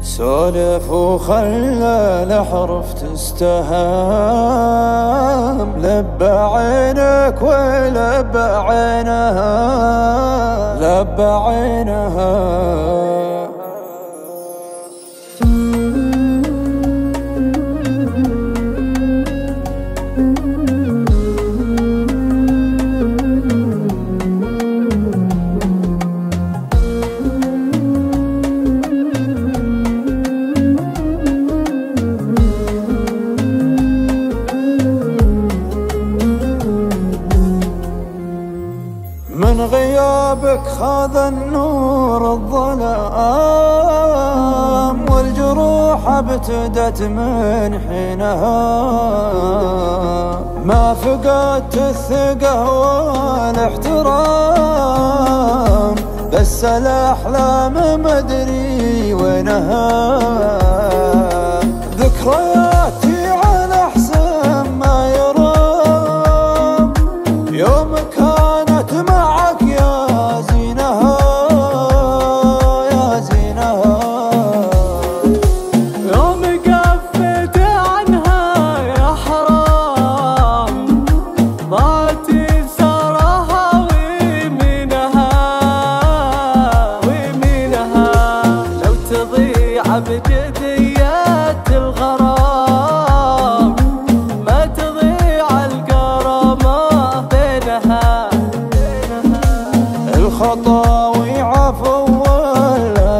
سولف وخلى الأحرف تستهام، لب عينك ولب عينها، لب عينها. من غيابك خاذ النور الظلام، والجروح ابتدت من حينها. ما فقدت الثقة والاحترام، بس الأحلام مدري وينها. ذكرياتي على حسن ما يرام، يوم كانت معك يا زينها، يا زينها. يوم كفيت عنها يا حرام، ضاعت سرها ويمينها، ويمينها. لو تضيع بجديات الغرام، ما تضيع الكرامة بينها. الخطاوي عفو والملام،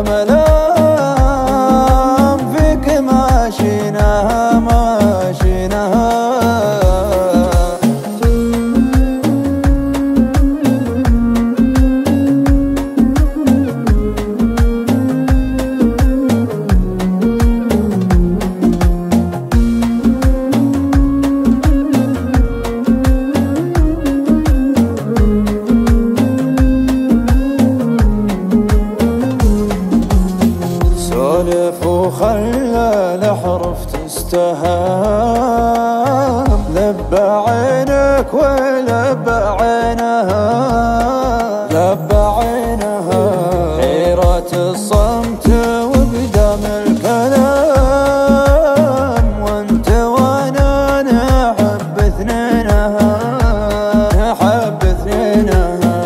فيك ماشينها ماشينها. سولف وخلى الأحرف تستهام، لب عينك ولب عينها، لب عينها. حيرة الصمت وقدام الكلام، وانت وانا نحب اثنينها، نحب اثنينها.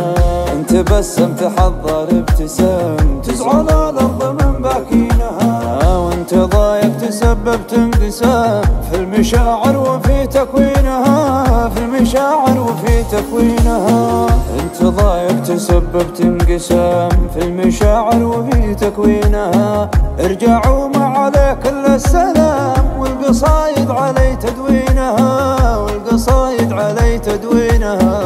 انت بسمت حضر ابتسام، تزعل الارض من باكينها. وانت ضايق تسببت انقسام في المشاعر وفي تكوينها، في المشاعر وفي تكوينها. انت ضايق تسببت انقسام في المشاعر وفي تكوينها. ارجع وما عليك الا السلام، والقصايد علي تدوينها، والقصايد علي تدوينها.